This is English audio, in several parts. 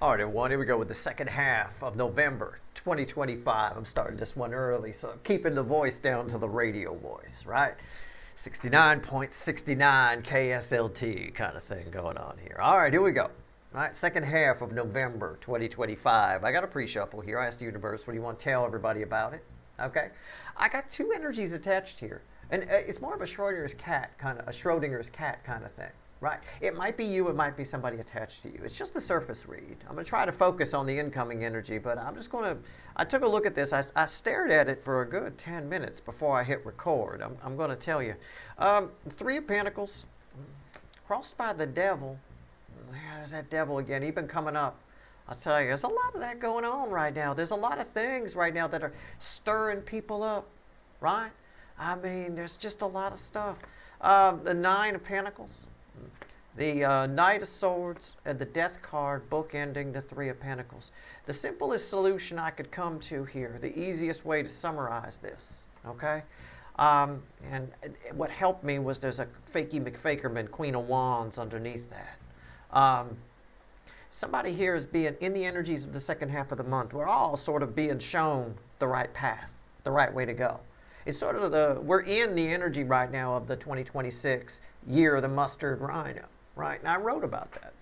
All right, everyone, here we go with the second half of November 2025. I'm starting this one early, so I'm keeping the voice down to the radio voice, right? 69.69 KSLT kind of thing going on here. All right, here we go. All right, second half of November 2025. I got a pre-shuffle here. I asked the universe, what do you want to tell everybody about it? Okay. I got two energies attached here. And it's more of a Schrodinger's cat kind of thing. Right. It might be you, it might be somebody attached to you. It's just the surface read. I'm going to try to focus on the incoming energy, but I'm just going to, I took a look at this. I stared at it for a good 10 minutes before I hit record. I'm going to tell you. Three of Pentacles, crossed by the devil. There's that devil again. He's been coming up. I'll tell you, there's a lot of that going on right now. There's a lot of things right now that are stirring people up, right? I mean, there's just a lot of stuff. The Nine of Pentacles. The Knight of Swords and the Death card bookending the Three of Pentacles. The simplest solution I could come to here, the easiest way to summarize this, okay? And what helped me was there's a Fakey McFakerman, Queen of Wands underneath that. Somebody here is being, in the energies of the second half of the month, we're all sort of being shown the right path, the right way to go. It's sort of we're in the energy right now of the 2026 year of the mustard rhino, right? And I wrote about that.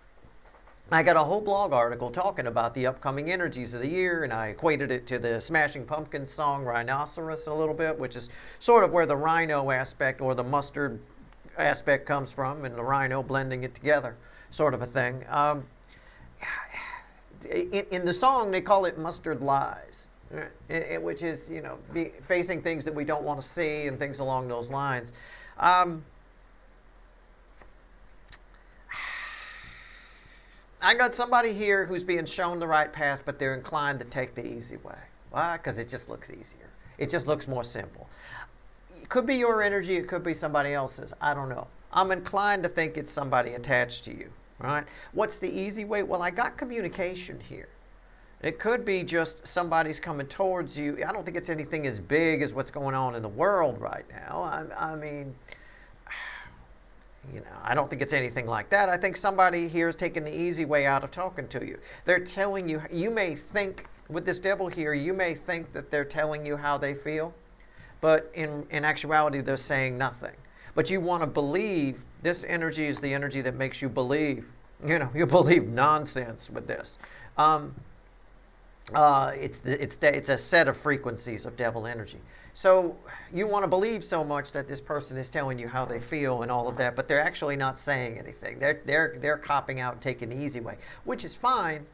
I got a whole blog article talking about the upcoming energies of the year, and I equated it to the Smashing Pumpkins song Rhinoceros a little bit, which is sort of where the rhino aspect or the mustard aspect comes from, and the rhino blending it together, sort of a thing. In the song, they call it mustard lies. Which is, you know, facing things that we don't want to see and things along those lines. I got somebody here who's being shown the right path, but they're inclined to take the easy way. Why? Because it just looks easier. It just looks more simple. It could be your energy. It could be somebody else's. I don't know. I'm inclined to think it's somebody attached to you. Right? What's the easy way? Well, I got communication here. It could be just somebody's coming towards you. I don't think it's anything as big as what's going on in the world right now. I mean, you know, I don't think it's anything like that. I think somebody here is taking the easy way out of talking to you. They're telling you, you may think, with this devil here, you may think that they're telling you how they feel, but in actuality, they're saying nothing. But you want to believe, this energy is the energy that makes you believe. You know, you believe nonsense with this. It's a set of frequencies of devil energy. So you want to believe so much that this person is telling you how they feel and all of that, but they're actually not saying anything. They're copping out and taking the easy way, which is fine,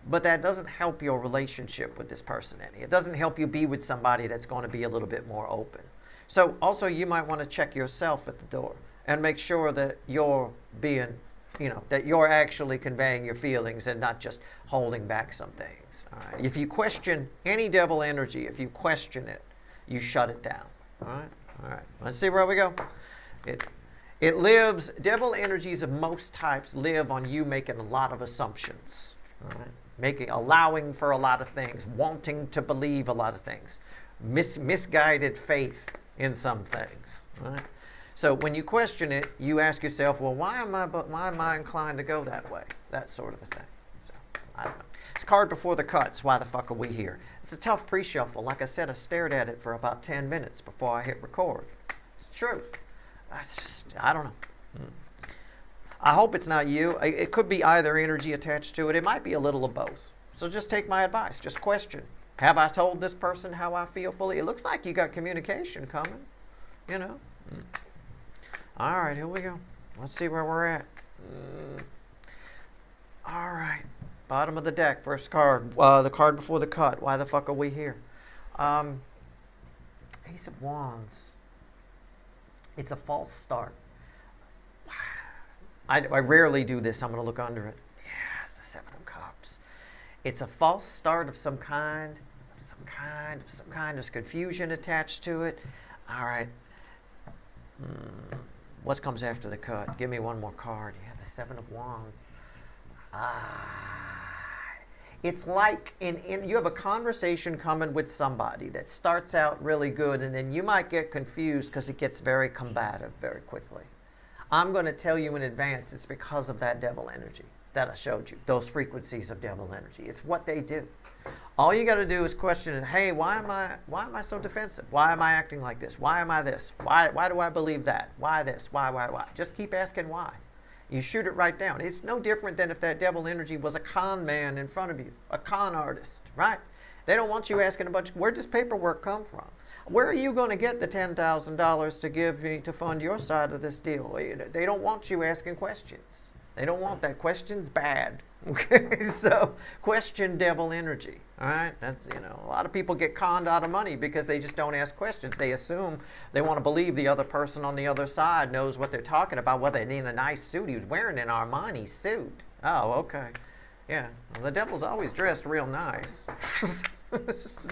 but that doesn't help your relationship with this person any. It doesn't help you be with somebody that's going to be a little bit more open. So also you might want to check yourself at the door and make sure that you're being, you know, that you're actually conveying your feelings and not just holding back some things. All right? If you question any devil energy, if you question it, you shut it down. All right? All right. Let's see where we go. It lives, devil energies of most types live on you making a lot of assumptions. All right? Allowing for a lot of things, wanting to believe a lot of things, misguided faith in some things. All right? So when you question it, you ask yourself, well, why am I inclined to go that way? That sort of a thing. So, I don't know. It's card before the cuts. Why the fuck are we here? It's a tough pre-shuffle. Like I said, I stared at it for about 10 minutes before I hit record. It's the truth. I don't know. I hope it's not you. It could be either energy attached to it. It might be a little of both. So just take my advice. Just question. Have I told this person how I feel fully? It looks like you got communication coming. You know. All right, here we go. Let's see where we're at. All right. Bottom of the deck, first card. The card before the cut. Why the fuck are we here? Ace of Wands. It's a false start. I rarely do this. I'm going to look under it. Yeah, it's the Seven of Cups. It's a false start of some kind. There's confusion attached to it. All right. What comes after the cut? Give me one more card. Yeah, the Seven of Wands. It's like you have a conversation coming with somebody that starts out really good, and then you might get confused because it gets very combative very quickly. I'm going to tell you in advance it's because of that devil energy. that I showed you, those frequencies of devil energy. It's what they do. All you got to do is question, hey, why am I so defensive? Why am I acting like this? Why am I this? Why do I believe that? Why this? Why? Just keep asking why. You shoot it right down. It's no different than if that devil energy was a con man in front of you, a con artist, right? They don't want you asking a bunch, where does paperwork come from? Where are you going to get the $10,000 to give me to fund your side of this deal? They don't want you asking questions. They don't want that. Questions bad. Okay, so question devil energy. All right, that's, a lot of people get conned out of money because they just don't ask questions. They assume, they want to believe the other person on the other side knows what they're talking about. Well, they need a nice suit. He was wearing an Armani suit. Oh, okay. Yeah, well, the devil's always dressed real nice.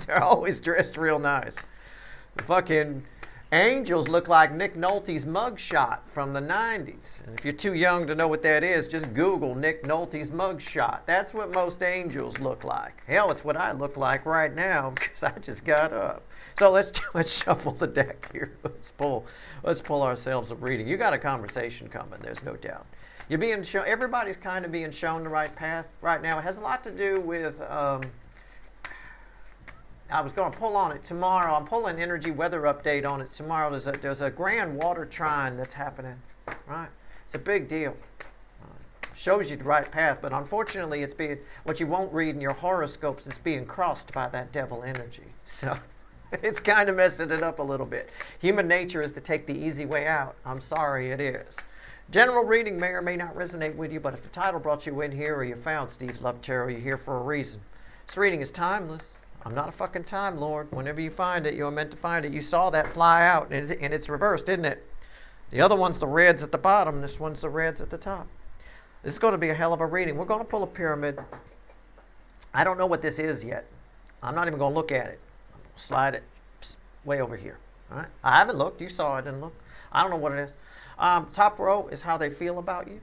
They're always dressed real nice. The fucking angels look like Nick Nolte's mugshot from the 90s. And if you're too young to know what that is, just Google Nick Nolte's mugshot. That's what most angels look like. Hell, it's what I look like right now because I just got up. So let's shuffle the deck here. Let's pull ourselves a reading. You got a conversation coming, there's no doubt. You're being shown, everybody's kind of being shown the right path right now. It has a lot to do with I was going to pull on it tomorrow. I'm pulling energy weather update on it tomorrow. There's a grand water trine that's happening, right? It's a big deal. Shows you the right path, but unfortunately, it's being, what you won't read in your horoscopes, it's being crossed by that devil energy. So it's kind of messing it up a little bit. Human nature is to take the easy way out. I'm sorry, it is. General reading may or may not resonate with you, but if the title brought you in here or you found Steve's Love Tarot, you're here for a reason. This reading is timeless. I'm not a fucking Time Lord. Whenever you find it, you're meant to find it. You saw that fly out, and it's reversed, isn't it? The other one's the reds at the bottom. This one's the reds at the top. This is going to be a hell of a reading. We're going to pull a pyramid. I don't know what this is yet. I'm not even going to look at it. I'm going to slide it way over here. All right? I haven't looked. You saw I didn't look. I don't know what it is. Top row is how they feel about you.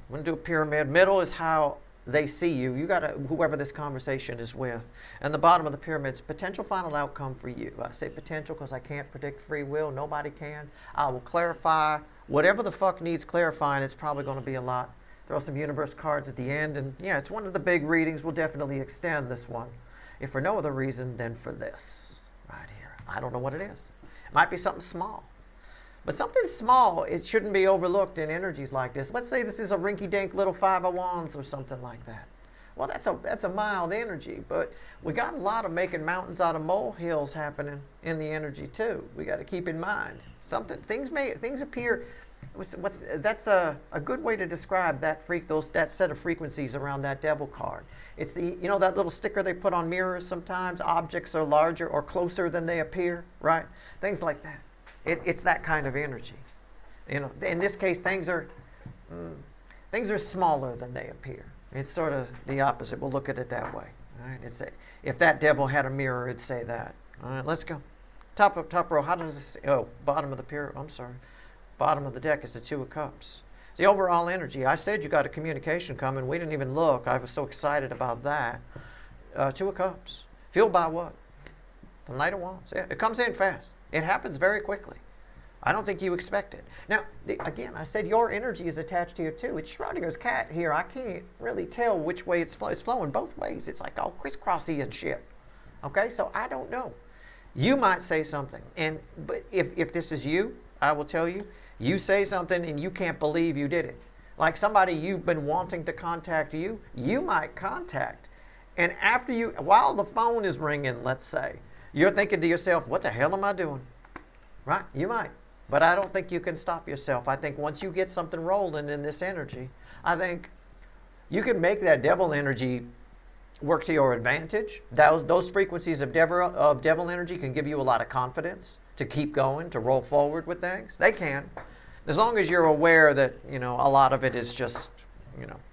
I'm going to do a pyramid. Middle is how they see you. You got to, whoever this conversation is with. And the bottom of the pyramid is potential final outcome for you. I say potential because I can't predict free will. Nobody can. I will clarify whatever the fuck needs clarifying. It's probably going to be a lot. Throw some universe cards at the end. And yeah, it's one of the big readings. We'll definitely extend this one. If for no other reason than for this right here. I don't know what it is. It might be something small. But something small, it shouldn't be overlooked in energies like this. Let's say this is a rinky-dink little five of wands or something like that. Well, that's a mild energy, but we got a lot of making mountains out of molehills happening in the energy too. We got to keep in mind things appear. That's a good way to describe that set of frequencies around that devil card. It's that little sticker they put on mirrors sometimes. Objects are larger or closer than they appear, right? Things like that. It's that kind of energy. In this case, things are smaller than they appear. It's sort of the opposite. We'll look at it that way. All right? If that devil had a mirror, it'd say that. All right, let's go. Top row. How does this? Oh, bottom of the pyramid. I'm sorry. Bottom of the deck is the Two of Cups. It's the overall energy. I said you got a communication coming. We didn't even look. I was so excited about that. Two of Cups. Fueled by what? The Knight of Wands. Yeah, it comes in fast. It happens very quickly. I don't think you expect it. Now, again, I said your energy is attached here too. It's Schrodinger's cat here. I can't really tell which way it's flowing both ways. It's like all crisscrossy and shit. Okay, so I don't know. You might say something, but if this is you, I will tell you, you say something and you can't believe you did it. Like somebody you've been wanting to contact you might contact. And while the phone is ringing, let's say, you're thinking to yourself, what the hell am I doing? Right? You might. But I don't think you can stop yourself. I think once you get something rolling in this energy, I think you can make that devil energy work to your advantage. Those frequencies of devil energy can give you a lot of confidence to keep going, to roll forward with things. They can. As long as you're aware that, a lot of it is just,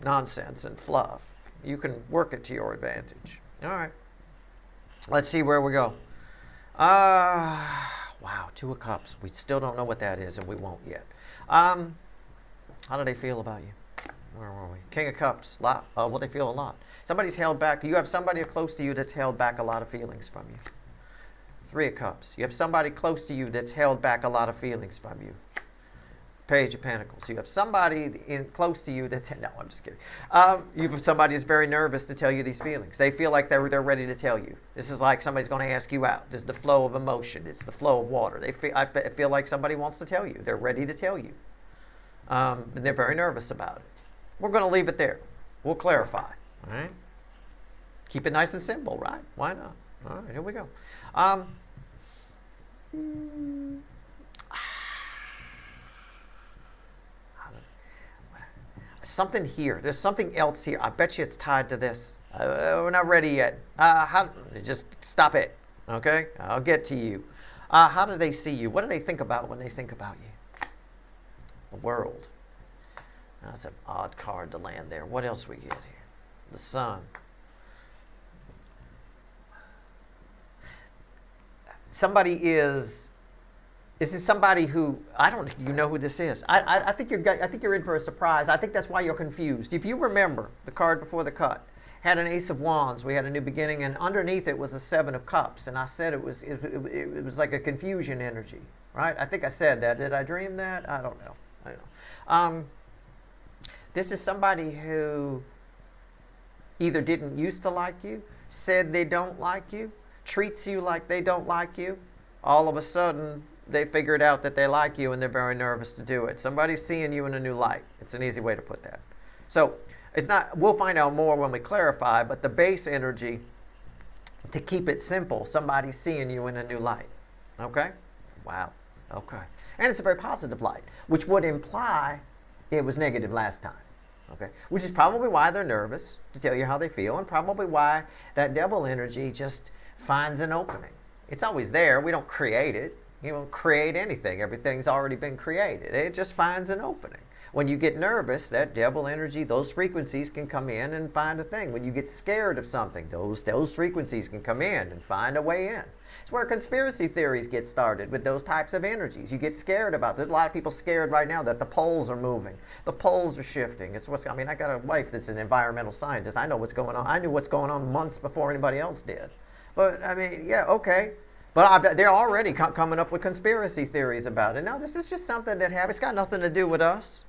nonsense and fluff. You can work it to your advantage. All right. Let's see where we go. Wow, Two of Cups. We still don't know what that is, and we won't yet. How do they feel about you? Where were we? King of Cups. Well, they feel a lot. Somebody's held back. You have somebody close to you that's held back a lot of feelings from you. Three of Cups. You have somebody close to you that's held back a lot of feelings from you. Page of Pentacles. You have somebody close to you that's, no, I'm just kidding. You have somebody who's very nervous to tell you these feelings. They feel like they're ready to tell you. This is like somebody's going to ask you out. This is the flow of emotion. It's the flow of water. I feel like somebody wants to tell you. They're ready to tell you. And they're very nervous about it. We're going to leave it there. We'll clarify. All right? Keep it nice and simple, right? Why not? All right, here we go. Something here. There's something else here. I bet you it's tied to this. We're not ready yet. Just stop it. Okay? I'll get to you. How do they see you? What do they think about when they think about you? The world. That's an odd card to land there. What else we get here? The sun. Somebody is. This is somebody who, I don't think you know who this is. I think you're in for a surprise. I think that's why you're confused. If you remember, the card before the cut had an Ace of Wands. We had a new beginning, and underneath it was a Seven of Cups. And I said it was like a confusion energy, right? I think I said that. Did I dream that? I don't know. This is somebody who either didn't used to like you, said they don't like you, treats you like they don't like you. All of a sudden, they figured out that they like you and they're very nervous to do it. Somebody's seeing you in a new light. It's an easy way to put that. So it's not, we'll find out more when we clarify, but the base energy, to keep it simple, somebody's seeing you in a new light. Okay? Wow. Okay. And it's a very positive light, which would imply it was negative last time. Okay? Which is probably why they're nervous, to tell you how they feel, and probably why that devil energy just finds an opening. It's always there. We don't create it. You don't create anything. Everything's already been created. It just finds an opening. When you get nervous, that devil energy, those frequencies can come in and find a thing. When you get scared of something, those frequencies can come in and find a way in. It's where conspiracy theories get started, with those types of energies. You get scared about it. There's a lot of people scared right now that the poles are moving. The poles are shifting. I got a wife that's an environmental scientist. I know what's going on. I knew what's going on months before anybody else did. But, I mean, yeah, okay. But they're already coming up with conspiracy theories about it. Now, this is just something that happens. It's got nothing to do with us.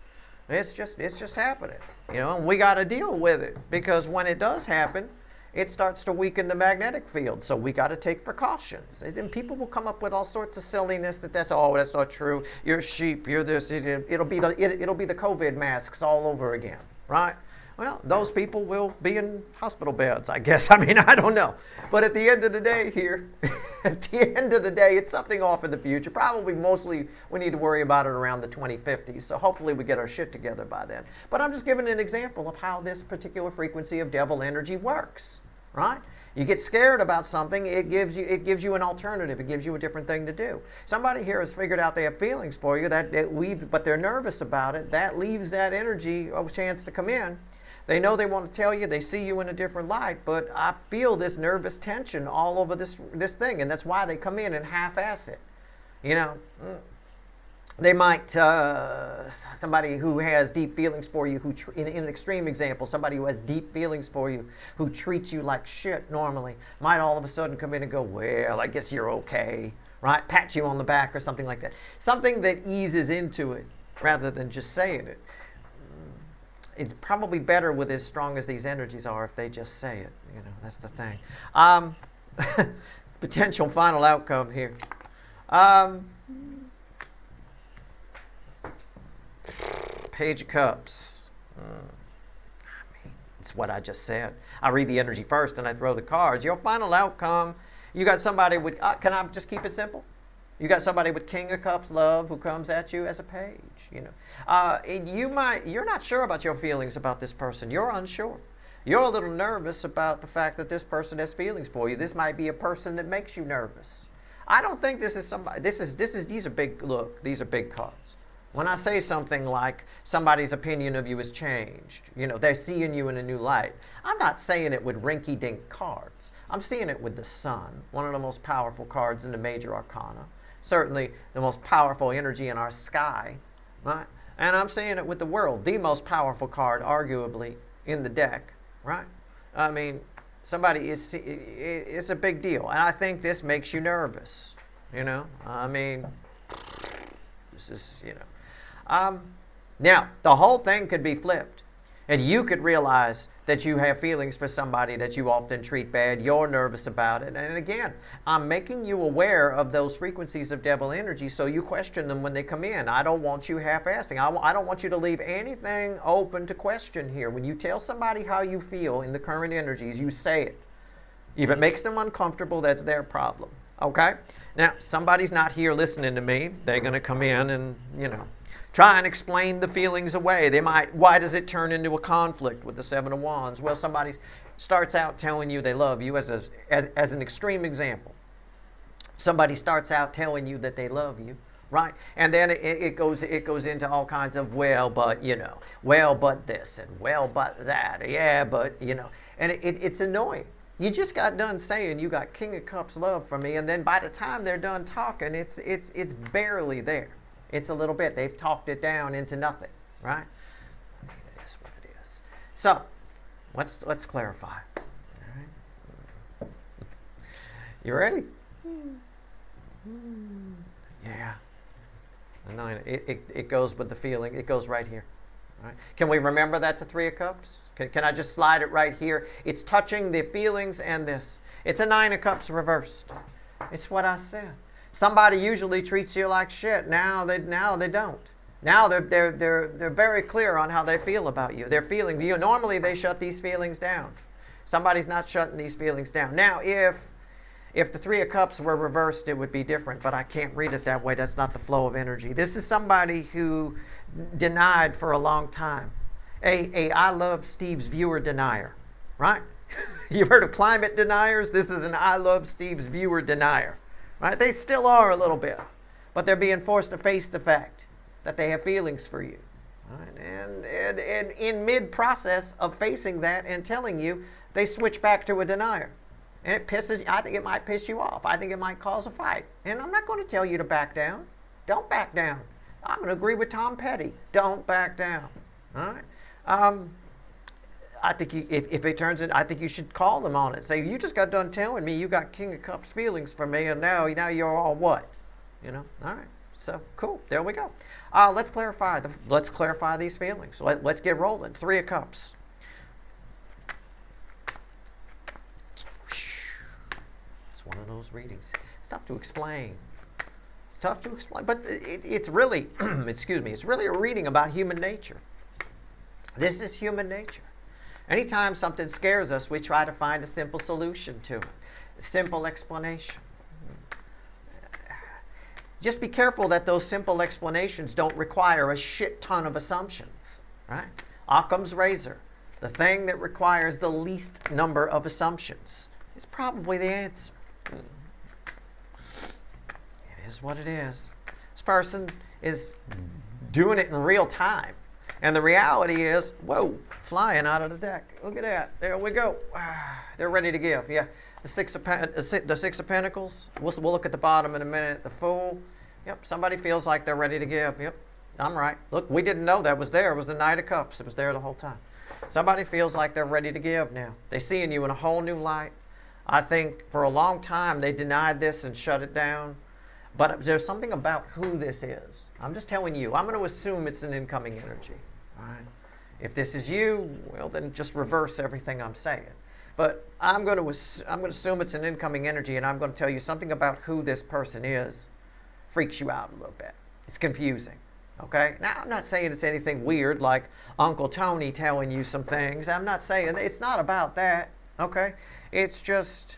It's just happening. You know, and we got to deal with it, because when it does happen, it starts to weaken the magnetic field. So we got to take precautions. And people will come up with all sorts of silliness that's not true. You're sheep. You're this. It'll be the COVID masks all over again, right? Well, those people will be in hospital beds, I guess. I mean, I don't know. But at the end of the day here, it's something off in the future. Probably mostly we need to worry about it around the 2050s. So hopefully we get our shit together by then. But I'm just giving an example of how this particular frequency of devil energy works, right? You get scared about something, it gives you an alternative. It gives you a different thing to do. Somebody here has figured out they have feelings for you, but they're nervous about it. That leaves that energy a chance to come in. They know they want to tell you, they see you in a different light, but I feel this nervous tension all over this thing, and that's why they come in and half-ass it. You know, they might, somebody who has deep feelings for you, in an extreme example, somebody who has deep feelings for you, who treats you like shit normally, might all of a sudden come in and go, well, I guess you're okay, right? Pat you on the back or something like that. Something that eases into it rather than just saying it. It's probably better with as strong as these energies are if they just say it. You know, that's the thing. Potential final outcome here. Page of Cups. I mean, it's what I just said. I read the energy first and I throw the cards. Your final outcome, you got somebody with, can I just keep it simple? You got somebody with King of Cups, love, who comes at you as a page, you know. And you're not sure about your feelings about this person. You're unsure. You're a little nervous about the fact that this person has feelings for you. This might be a person that makes you nervous. I don't think this is somebody, these are big cards. When I say something like somebody's opinion of you has changed, you know, they're seeing you in a new light, I'm not saying it with rinky-dink cards. I'm seeing it with the sun, one of the most powerful cards in the major arcana. Certainly the most powerful energy in our sky, right? And I'm seeing it with the world, the most powerful card, arguably, in the deck, right? I mean, it's a big deal. And I think this makes you nervous, you know? I mean, this is, you know. Now, the whole thing could be flipped. And you could realize that you have feelings for somebody that you often treat bad. You're nervous about it. And again, I'm making you aware of those frequencies of devil energy so you question them when they come in. I don't want you half-assing. I don't want you to leave anything open to question here. When you tell somebody how you feel in the current energies, you say it. If it makes them uncomfortable, that's their problem. Okay? Now, somebody's not here listening to me. They're going to come in and, try and explain the feelings away. They might, why does it turn into a conflict with the Seven of Wands? Well, somebody starts out telling you they love you as an extreme example. Somebody starts out telling you that they love you, right? And then it goes into all kinds of, well, but this, and well, but that, yeah, but, and it's annoying. You just got done saying you got King of Cups love for me, and then by the time they're done talking, it's barely there. It's a little bit. They've talked it down into nothing, right? I mean, it is what it is. So, let's clarify. All right. You ready? Yeah. The 9. It goes with the feeling. It goes right here. All right. Can we remember that's a 3 of Cups? Can I just slide it right here? It's touching the feelings and this. It's a 9 of Cups reversed. It's what I said. Somebody usually treats you like shit. Now they don't. Now they're very clear on how they feel about you. They're feeling you. Normally they shut these feelings down. Somebody's not shutting these feelings down. Now if the 3 of Cups were reversed, it would be different, but I can't read it that way. That's not the flow of energy. This is somebody who denied for a long time. A I love Steve's viewer denier, right? You've heard of climate deniers? This is an I love Steve's viewer denier. Right? They still are a little bit, but they're being forced to face the fact that they have feelings for you. Right? And in mid-process of facing that and telling you, they switch back to a denier. And it pisses, I think it might piss you off. I think it might cause a fight. And I'm not going to tell you to back down. Don't back down. I'm going to agree with Tom Petty. Don't back down. All right? I think if it turns in, I think you should call them on it. Say, you just got done telling me you got King of Cups feelings for me, and now you're all what? All right. So cool. There we go. Let's clarify these feelings. Let's get rolling. 3 of Cups. It's one of those readings. It's tough to explain. But it's really, excuse me, it's really a reading about human nature. This is human nature. Anytime something scares us, we try to find a simple solution to it, a simple explanation. Just be careful that those simple explanations don't require a shit ton of assumptions, right? Occam's razor, the thing that requires the least number of assumptions, is probably the answer. It is what it is. This person is doing it in real time. And the reality is, whoa, flying out of the deck. Look at that. There we go. They're ready to give. Yeah, the Six of Pentacles. We'll look at the bottom in a minute. The Fool. Yep, somebody feels like they're ready to give. Yep, I'm right. Look, we didn't know that was there. It was the Knight of Cups. It was there the whole time. Somebody feels like they're ready to give now. They're seeing you in a whole new light. I think for a long time they denied this and shut it down. But there's something about who this is. I'm just telling you. I'm going to assume it's an incoming energy. All right. If this is you, well, then just reverse everything I'm saying. But I'm going to assume it's an incoming energy, and I'm going to tell you something about who this person is freaks you out a little bit. It's confusing. Okay? Now, I'm not saying it's anything weird like Uncle Tony telling you some things. I'm not saying it's not about that. Okay? It's just,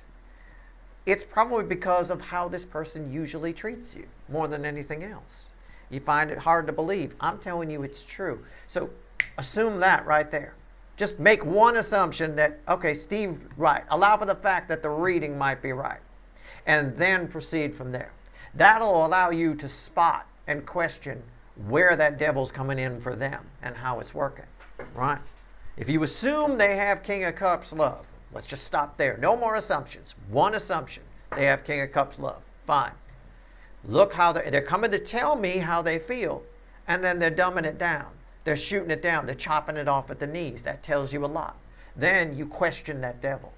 it's probably because of how this person usually treats you more than anything else. You find it hard to believe. I'm telling you it's true. So assume that right there. Just make one assumption that, okay, Steve, right. Allow for the fact that the reading might be right. And then proceed from there. That'll allow you to spot and question where that devil's coming in for them and how it's working. Right? If you assume they have King of Cups love, let's just stop there. No more assumptions. One assumption. They have King of Cups love. Fine. Look how they're coming to tell me how they feel, and then they're dumbing it down. They're shooting it down. They're chopping it off at the knees. That tells you a lot. Then you question that devil.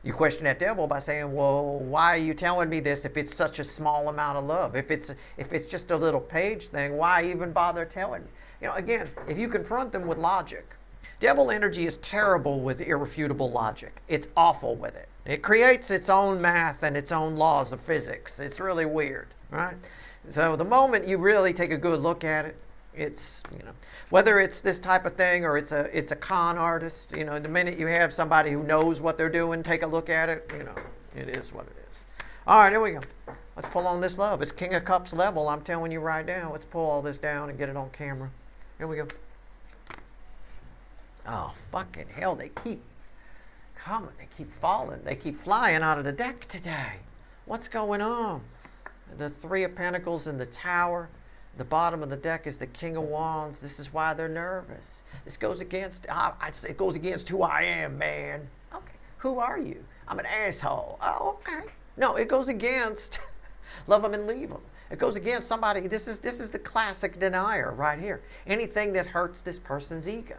You question that devil by saying, well, why are you telling me this if it's such a small amount of love? If it's just a little page thing, why even bother telling me? You know, again, if you confront them with logic, devil energy is terrible with irrefutable logic. It's awful with it. It creates its own math and its own laws of physics. It's really weird, right? So the moment you really take a good look at it, it's, you know, whether it's this type of thing or it's a con artist, you know, the minute you have somebody who knows what they're doing, take a look at it, you know, it is what it is. All right, here we go. Let's pull on this love. It's King of Cups level, I'm telling you right now. Let's pull all this down and get it on camera. Here we go. Oh, fucking hell, they keep coming. They keep falling. They keep flying out of the deck today. What's going on? The Three of Pentacles in the Tower. The bottom of the deck is the King of Wands. This is why they're nervous. This goes against, it goes against who I am, man. Okay, who are you? I'm an asshole. Oh, okay. No, it goes against love them and leave them. It goes against somebody. This is the classic denier right here. Anything that hurts this person's ego.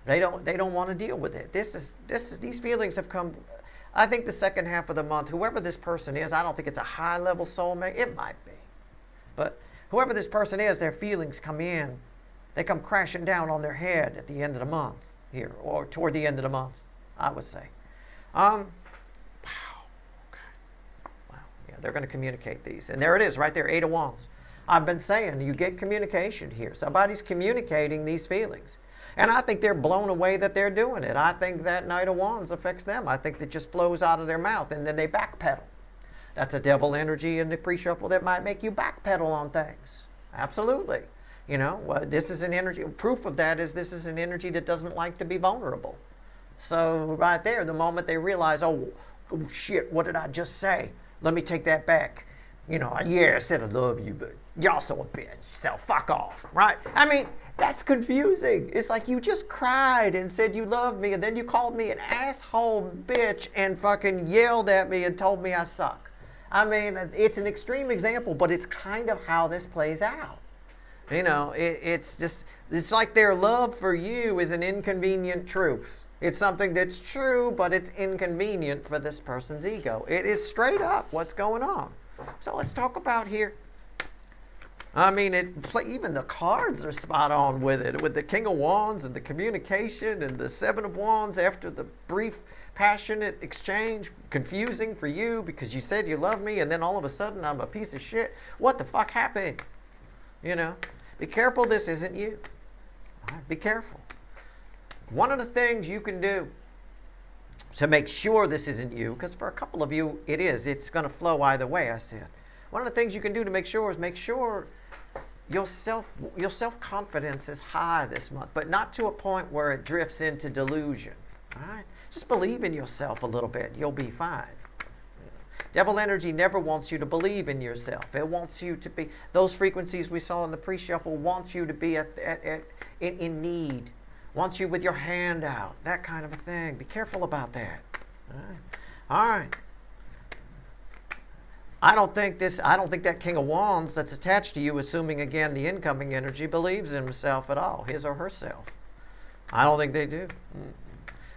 They don't want to deal with it. These feelings have come. I think the second half of the month, whoever this person is, I don't think it's a high level soulmate. It might be, but whoever this person is, their feelings come in. They come crashing down on their head at the end of the month here, or toward the end of the month, I would say. Wow. Okay. Wow. Yeah, they're going to communicate these, and there it is, right there, Eight of Wands. I've been saying you get communication here. Somebody's communicating these feelings. And I think they're blown away that they're doing it. I think that Knight of Wands affects them. I think it just flows out of their mouth and then they backpedal. That's a devil energy in the pre-shuffle that might make you backpedal on things. Absolutely. You know, well, this is an energy. Proof of that is this is an energy that doesn't like to be vulnerable. So right there, the moment they realize, oh shit, what did I just say? Let me take that back. You know, yeah, I said I love you, but you're also a bitch, so fuck off, right? I mean, that's confusing. It's like you just cried and said you loved me, and then you called me an asshole bitch and fucking yelled at me and told me I suck. I mean, it's an extreme example, but it's kind of how this plays out. You know, it's like their love for you is an inconvenient truth. It's something that's true, but it's inconvenient for this person's ego. It is straight up what's going on. So let's talk about here. I mean, even the cards are spot on with it, with the King of Wands and the communication and the Seven of Wands after the brief, passionate exchange. Confusing for you because you said you love me and then all of a sudden I'm a piece of shit. What the fuck happened? You know, be careful this isn't you. All right, be careful. One of the things you can do to make sure this isn't you, because for a couple of you it is, it's going to flow either way, I said. One of the things you can do to make sure is make sure your self-confidence is high this month, but not to a point where it drifts into delusion. All right? Just believe in yourself a little bit. You'll be fine. Devil energy never wants you to believe in yourself. It wants you to be, those frequencies we saw in the pre-shuffle wants you to be in need. Wants you with your hand out. That kind of a thing. Be careful about that. All right. I don't think that King of Wands that's attached to you, assuming again the incoming energy, believes in himself at all, his or herself. I don't think they do.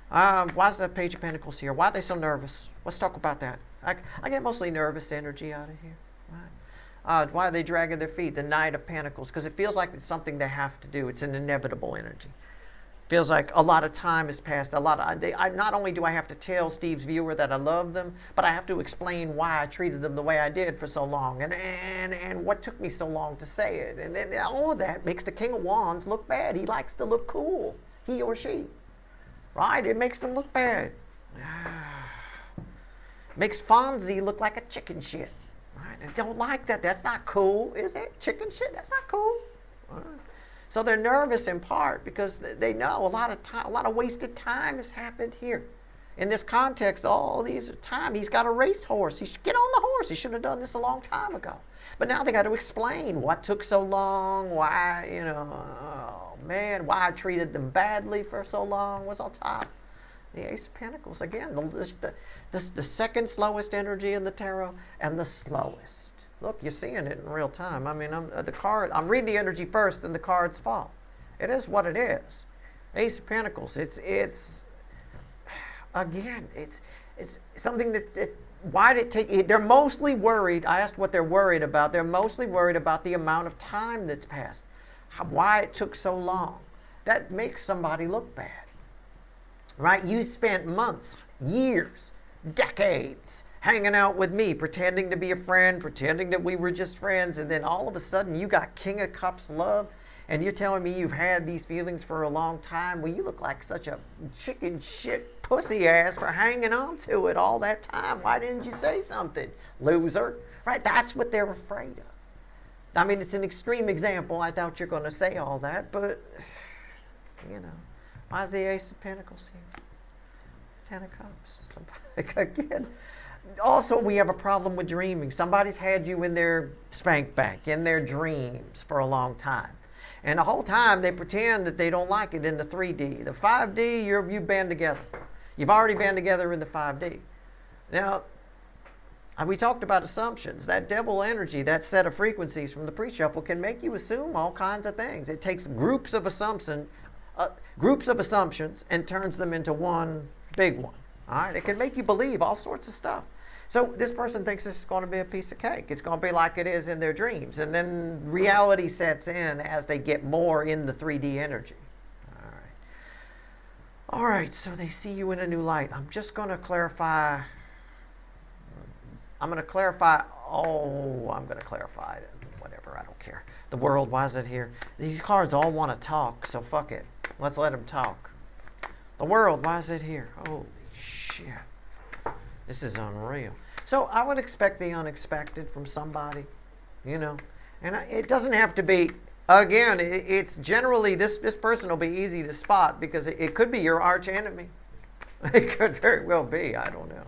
Why is that Page of Pentacles here? Why are they so nervous? Let's talk about that. I get mostly nervous energy out of here. Right. Why are they dragging their feet? The Knight of Pentacles, because it feels like it's something they have to do. It's an inevitable energy. Feels like a lot of time has passed. Not only do I have to tell Steve's viewer that I love them, but I have to explain why I treated them the way I did for so long, and what took me so long to say it. And then all of that makes the King of Wands look bad. He likes to look cool, he or she. Right? It makes them look bad. Makes Fonzie look like a chicken shit. Right? I don't like that. That's not cool, is it? Chicken shit? That's not cool. Right. So they're nervous in part because they know a lot of wasted time has happened here. In this context, all these time, he's got a racehorse. He should get on the horse. He should have done this a long time ago. But now they got to explain what took so long, why, you know, oh man, why I treated them badly for so long was on top. The Ace of Pentacles, again, the second slowest energy in the tarot and the slowest. Look, you're seeing it in real time. I mean, I'm reading the energy first and the cards fall. It is what it is. Ace of Pentacles, again, it's something that why did it take? They're mostly worried. I asked what they're worried about. They're mostly worried about the amount of time that's passed, why it took so long. That makes somebody look bad, right? You spent months, years, decades hanging out with me, pretending to be a friend, pretending that we were just friends, and then all of a sudden you got King of Cups love, and you're telling me you've had these feelings for a long time? Well, you look like such a chicken shit pussy ass for hanging on to it all that time. Why didn't you say something, loser? Right? That's what they're afraid of. I mean, it's an extreme example. I doubt you're going to say all that, but, you know, why is the Ace of Pentacles here? Ten of Cups. Again, also, we have a problem with dreaming. Somebody's had you in their spank bank, in their dreams for a long time. And the whole time they pretend that they don't like it in the 3D. The 5D, you've been together. You've already been together in the 5D. Now, we talked about assumptions. That devil energy, that set of frequencies from the pre-shuffle can make you assume all kinds of things. It takes groups of assumptions and turns them into one big one. All right? It can make you believe all sorts of stuff. So this person thinks this is going to be a piece of cake. It's going to be like it is in their dreams. And then reality sets in as they get more in the 3D energy. All right, so they see you in a new light. I'm just going to clarify. I'm going to clarify it. Whatever, I don't care. The world, why is it here? These cards all want to talk, so fuck it. Let's let them talk. The world, why is it here? Holy shit. This is unreal. So I would expect the unexpected from somebody, you know. And it doesn't have to be, again, it's generally, this person will be easy to spot because it could be your arch enemy. It could very well be, I don't know.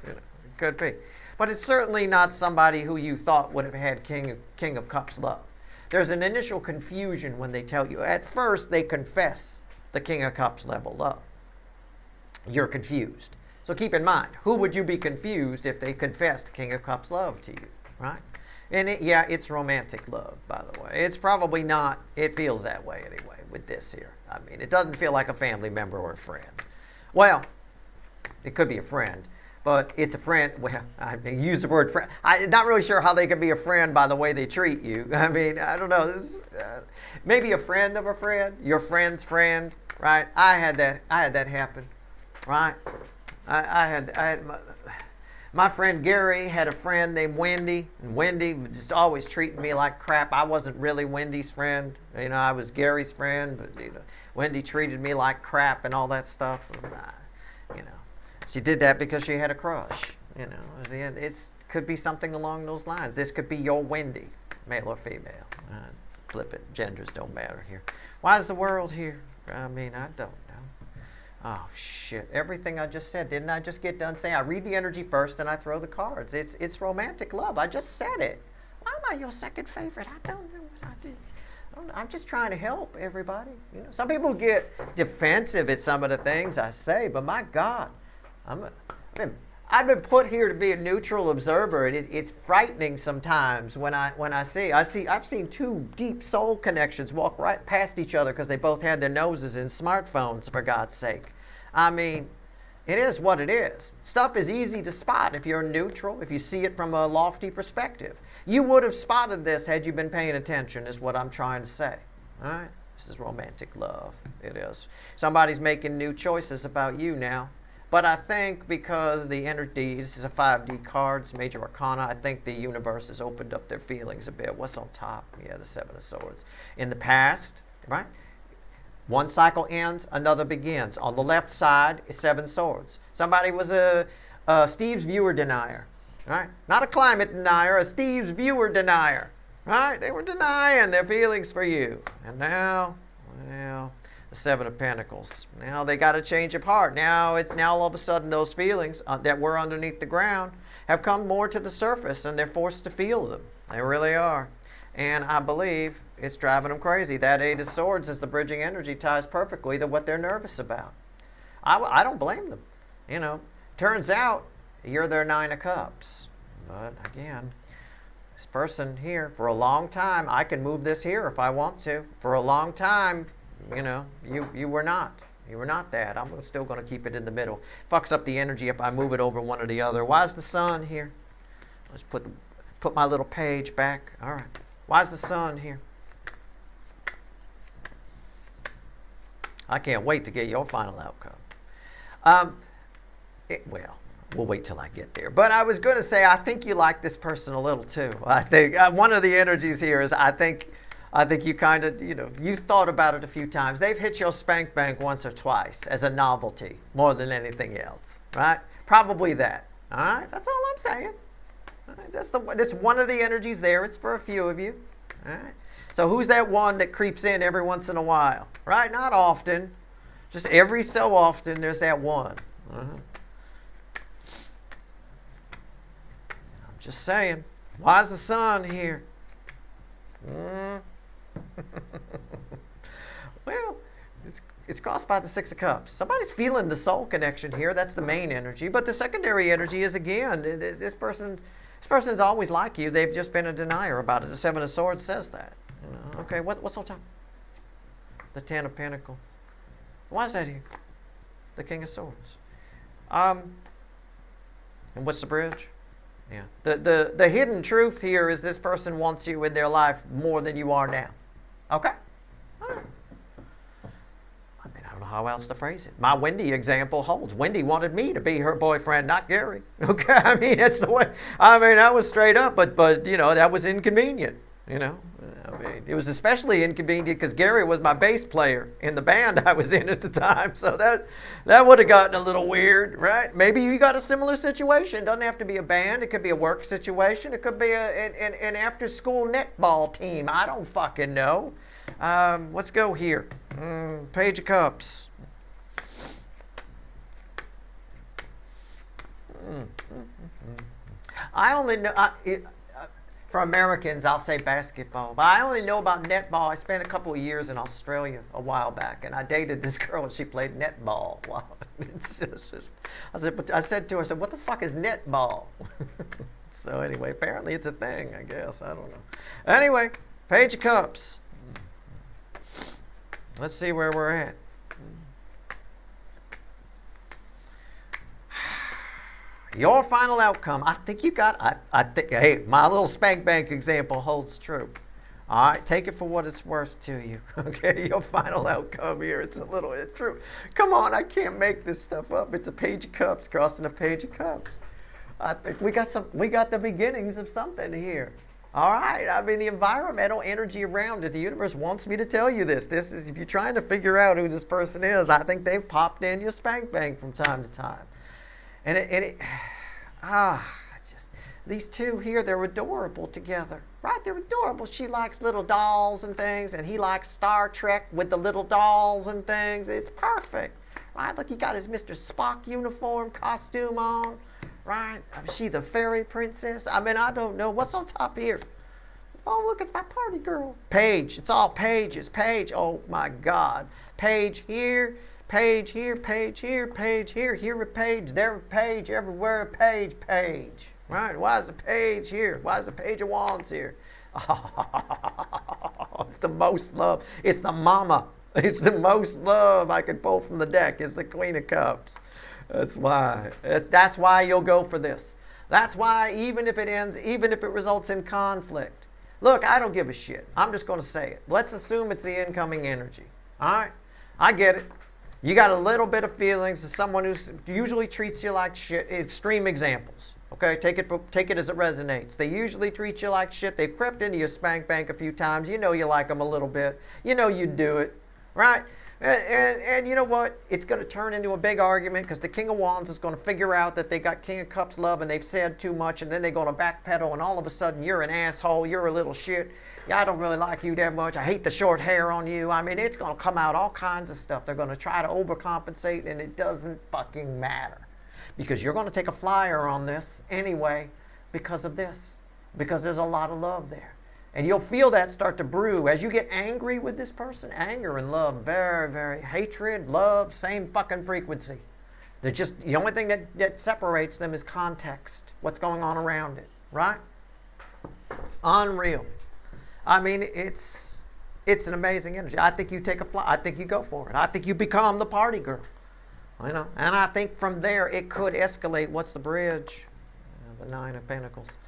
You know, it could be. But it's certainly not somebody who you thought would have had King of Cups love. There's an initial confusion when they tell you. At first, they confess the King of Cups level love. You're confused. So keep in mind, who would you be confused if they confessed King of Cups love to you, right? And it's romantic love, by the way. It's probably not, it feels that way anyway with this here. I mean, it doesn't feel like a family member or a friend. Well, it could be a friend, but it's a friend. Well, I use the word friend. I'm not really sure how they could be a friend by the way they treat you. I mean, I don't know. Maybe a friend of a friend, your friend's friend, right? I had that happen, right? I had my friend Gary had a friend named Wendy, and Wendy just always treated me like crap. I wasn't really Wendy's friend, you know. I was Gary's friend, but you know, Wendy treated me like crap and all that stuff. You know, she did that because she had a crush. You know, it could be something along those lines. This could be your Wendy, male or female. Flip it. Genders don't matter here. Why is the world here? I mean, I don't. Oh, shit. Everything I just said, didn't I just get done saying? I read the energy first and I throw the cards. It's romantic love. I just said it. Why am I your second favorite? I don't know what I did. I'm just trying to help everybody. You know, some people get defensive at some of the things I say, but my God, I've been put here to be a neutral observer, and it's frightening sometimes when I've seen two deep soul connections walk right past each other because they both had their noses in smartphones, for God's sake. I mean, it is what it is. Stuff is easy to spot if you're neutral, if you see it from a lofty perspective. You would have spotted this had you been paying attention, is what I'm trying to say. All right? This is romantic love. It is. Somebody's making new choices about you now. But I think because the energy, this is a 5D card, it's Major Arcana, I think the universe has opened up their feelings a bit. What's on top? Yeah, the Seven of Swords. In the past, right? One cycle ends, another begins. On the left side is Seven Swords. Somebody was a Steve's viewer denier, right? Not a climate denier, a Steve's viewer denier, right? They were denying their feelings for you. And now, well, the Seven of Pentacles. Now they got a change of heart. Now all of a sudden those feelings that were underneath the ground have come more to the surface, and they're forced to feel them. They really are. And I believe it's driving them crazy. That Eight of Swords is the bridging energy, ties perfectly to what they're nervous about. I don't blame them. You know, turns out you're their Nine of Cups. But again, this person here, for a long time, I can move this here if I want to. For a long time, you know, you were not. You are not that. I'm still going to keep it in the middle. Fucks up the energy if I move it over one or the other. Why is the sun here? Let's put my little page back. All right. Why is the sun here? I can't wait to get your final outcome. Well, we'll wait till I get there. But I was going to say, I think you like this person a little too. I think one of the energies here is I think you kind of, you thought about it a few times. They've hit your spank bank once or twice as a novelty more than anything else, right? Probably that. All right, that's all I'm saying. All right? That's one of the energies there. It's for a few of you. All right. So who's that one that creeps in every once in a while, right? Not often, just every so often. There's that one. I'm just saying. Why is the sun here? Well, it's crossed by the Six of Cups. Somebody's feeling the soul connection here. That's the main energy. But the secondary energy is, again, this person's always like you. They've just been a denier about it. The Seven of Swords says that. Okay, what's on top? The Ten of Pentacles. Why is that here? The King of Swords. And what's the bridge? Yeah. The hidden truth here is this person wants you in their life more than you are now. Okay? All right. I don't know how else to phrase it. My Wendy example holds. Wendy wanted me to be her boyfriend, not Gary. Okay? I mean, that's the way. I mean, that was straight up, but that was inconvenient, I mean, it was especially inconvenient because Gary was my bass player in the band I was in at the time. So that would have gotten a little weird, right? Maybe you got a similar situation. It doesn't have to be a band. It could be a work situation. It could be an after-school netball team. I don't fucking know. Let's go here. Page of Cups. I only know... For Americans, I'll say basketball. But I only know about netball. I spent a couple of years in Australia a while back, and I dated this girl, and she played netball. Wow. I said to her, what the fuck is netball? So anyway, apparently it's a thing, I guess. I don't know. Anyway, Page of Cups. Let's see where we're at. Your final outcome, I think you got, I think, hey, my little spank bank example holds true. All right, take it for what it's worth to you. Okay, your final outcome here, it's a little bit true. Come on, I can't make this stuff up. It's a Page of Cups crossing a Page of Cups. I think we got the beginnings of something here. All right, I mean, the environmental energy around it, the universe wants me to tell you this. This is, if you're trying to figure out who this person is, I think they've popped in your spank bank from time to time. These two here, they're adorable together, right? They're adorable. She likes little dolls and things, and he likes Star Trek with the little dolls and things. It's perfect, right? Look, he got his Mr. Spock uniform costume on, right? Is she the fairy princess? I mean, I don't know. What's on top here? Oh, look, it's my party girl. Page. It's all pages. Page. Oh, my God. Page here. Page here, page here, page here, here a page, there a page, everywhere a page, page. Right? Why is the page here? Why is the Page of Wands here? Oh, it's the most love. It's the mama. It's the most love I could pull from the deck is the Queen of Cups. That's why. That's why you'll go for this. That's why even if it results in conflict. Look, I don't give a shit. I'm just going to say it. Let's assume it's the incoming energy. All right? I get it. You got a little bit of feelings to someone who usually treats you like shit. Extreme examples, okay? Take it as it resonates. They usually treat you like shit. They've crept into your spank bank a few times. You know you like them a little bit. You know you do it, right? And you know what? It's going to turn into a big argument because the King of Wands is going to figure out that they got King of Cups love and they've said too much, and then they're going to backpedal, and all of a sudden you're an asshole. You're a little shit. Yeah, I don't really like you that much. I hate the short hair on you. I mean, it's going to come out all kinds of stuff. They're going to try to overcompensate, and it doesn't fucking matter because you're going to take a flyer on this anyway because of this, because there's a lot of love there. And you'll feel that start to brew as you get angry with this person. Anger and love, very, very. Hatred, love, same fucking frequency. They're just, the only thing that separates them is context, what's going on around it, right? Unreal. I mean, it's It's an amazing energy. I think you take a flight. I think you go for it. I think you become the party girl. And I think from there it could escalate. What's the bridge? The Nine of Pentacles.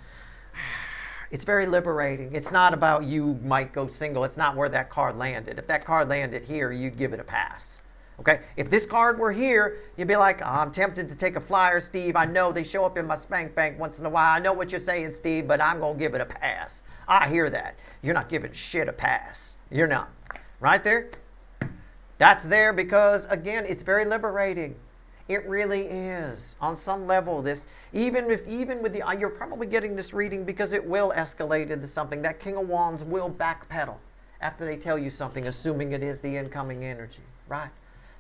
It's very liberating. It's not about you might go single. It's not where that card landed. If that card landed here, you'd give it a pass. Okay? If this card were here, you'd be like, oh, I'm tempted to take a flyer, Steve. I know they show up in my spank bank once in a while. I know what you're saying, Steve, but I'm going to give it a pass. I hear that. You're not giving shit a pass. You're not. Right there? That's there because, again, it's very liberating. It really is. On some level, this, even with the, you're probably getting this reading because it will escalate into something. That King of Wands will backpedal after they tell you something, assuming it is the incoming energy. Right?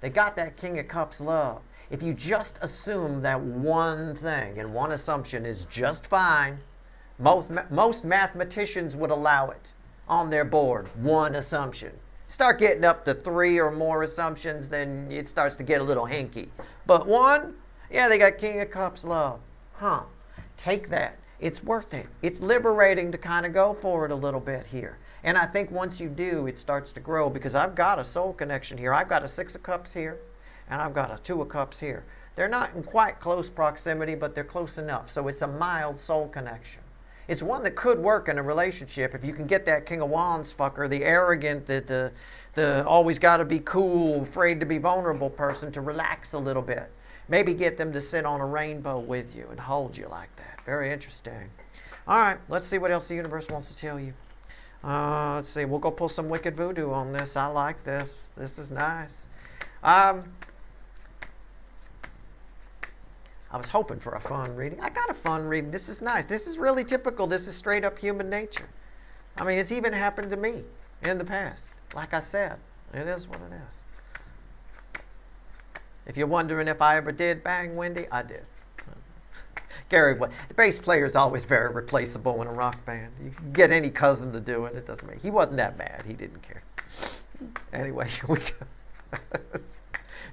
They got that King of Cups love. If you just assume that one thing and one assumption is just fine, most mathematicians would allow it on their board, one assumption. Start getting up to 3 or more assumptions, then it starts to get a little hinky. But one, yeah, they got King of Cups love. Take that. It's worth it. It's liberating to kind of go for it a little bit here. And I think once you do, it starts to grow because I've got a soul connection here. I've got a 6 of Cups here, and I've got a 2 of Cups here. They're not in quite close proximity, but they're close enough. So it's a mild soul connection. It's one that could work in a relationship if you can get that King of Wands fucker, the arrogant, the always got to be cool, afraid to be vulnerable person, to relax a little bit. Maybe get them to sit on a rainbow with you and hold you like that. Very interesting. All right, let's see what else the universe wants to tell you. Let's see. We'll go pull some Wicked Voodoo on this. I like this. This is nice. I was hoping for a fun reading. I got a fun reading. This is nice. This is really typical. This is straight up human nature. I mean, it's even happened to me in the past. Like I said, it is what it is. If you're wondering if I ever did bang Wendy, I did. Gary, the bass player is always very replaceable in a rock band. You can get any cousin to do it. It doesn't matter. He wasn't that bad. He didn't care. Anyway, here we go.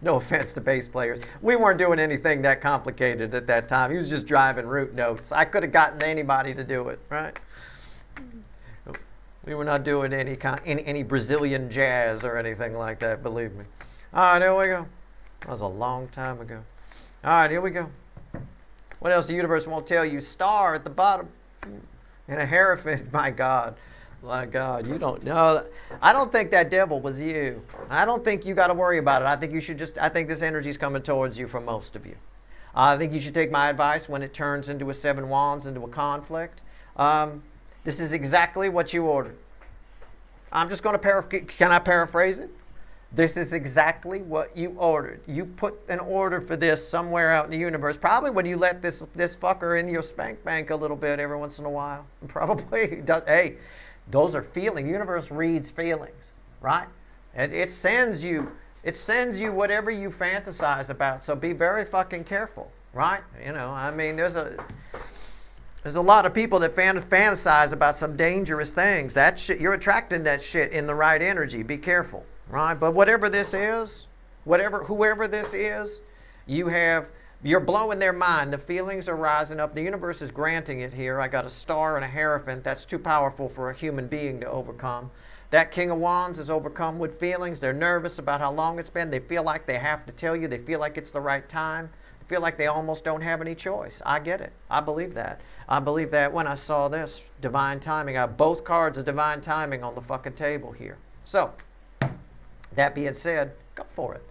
No offense to bass players. We weren't doing anything that complicated at that time. He was just driving root notes. I could have gotten anybody to do it, right? We were not doing any Brazilian jazz or anything like that, believe me. All right, here we go. That was a long time ago. All right, here we go. What else the universe won't tell you? Star at the bottom. And a Hierophant, my God. My God, you don't know. I don't think that devil was you. I don't think you got to worry about it. I think you should I think this energy is coming towards you for most of you. I think you should take my advice when it turns into a 7 wands, into a conflict. This is exactly what you ordered. I'm just going to can I paraphrase it? This is exactly what you ordered. You put an order for this somewhere out in the universe. Probably when you let this fucker in your spank bank a little bit every once in a while. Probably. Hey, those are feelings. Universe reads feelings, right? And it sends you whatever you fantasize about. So be very fucking careful, right? I mean, there's a lot of people that fantasize about some dangerous things. That shit, you're attracting that shit in the right energy. Be careful. Right? But whatever this is, whoever this is, you're blowing their mind. The feelings are rising up. The universe is granting it here. I got a star and a Hierophant. That's too powerful for a human being to overcome. That King of Wands is overcome with feelings. They're nervous about how long it's been. They feel like they have to tell you. They feel like it's the right time. They feel like they almost don't have any choice. I get it. I believe that. I believe that when I saw this. Divine timing. I have both cards of divine timing on the fucking table here. So, that being said, go for it.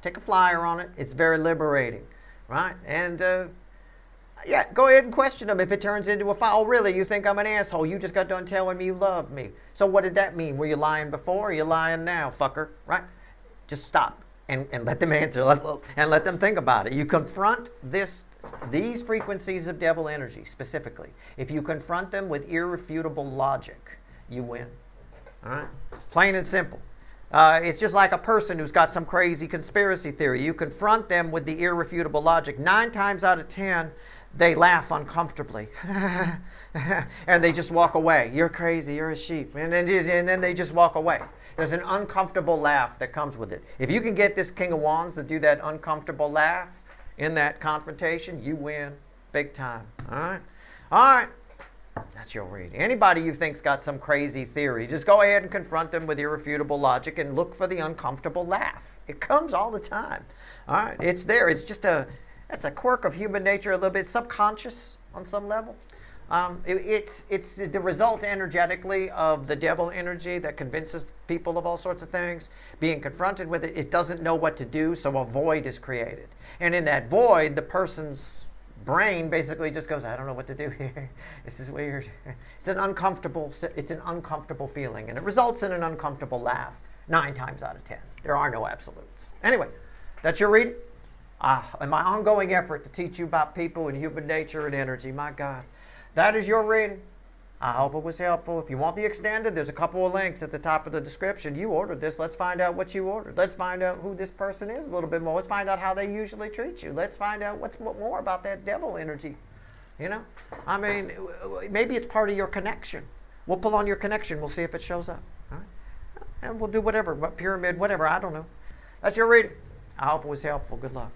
Take a flyer on it. It's very liberating, right? And, yeah, go ahead and question them if it turns into a fire. Oh, really? You think I'm an asshole? You just got done telling me you love me. So what did that mean? Were you lying before or are you lying now, fucker? Right? Just stop and let them answer and let them think about it. You confront these frequencies of devil energy specifically. If you confront them with irrefutable logic, you win. All right? Plain and simple. It's just like a person who's got some crazy conspiracy theory. You confront them with the irrefutable logic. 9 times out of 10, they laugh uncomfortably. And they just walk away. You're crazy. You're a sheep. And then they just walk away. There's an uncomfortable laugh that comes with it. If you can get this King of Wands to do that uncomfortable laugh in that confrontation, you win big time. All right? All right. That's your reading. Anybody you think's got some crazy theory, just go ahead and confront them with irrefutable logic and look for the uncomfortable laugh. It comes all the time. All right, it's there. It's just that's a quirk of human nature, a little bit subconscious on some level. It's the result energetically of the devil energy that convinces people of all sorts of things. Being confronted with it, it doesn't know what to do, so a void is created. And in that void, the person's brain basically just goes, I don't know what to do here. This is weird. It's an uncomfortable feeling, and it results in an uncomfortable laugh 9 times out of 10. There are no absolutes. Anyway, that's your reading. In my ongoing effort to teach you about people and human nature and energy, my God, that is your reading. I hope it was helpful. If you want the extended, there's a couple of links at the top of the description. You ordered this. Let's find out what you ordered. Let's find out who this person is a little bit more. Let's find out how they usually treat you. Let's find out what's more about that devil energy. You know? I mean, maybe it's part of your connection. We'll pull on your connection. We'll see if it shows up. All right? And we'll do whatever, pyramid, whatever. I don't know. That's your reading. I hope it was helpful. Good luck.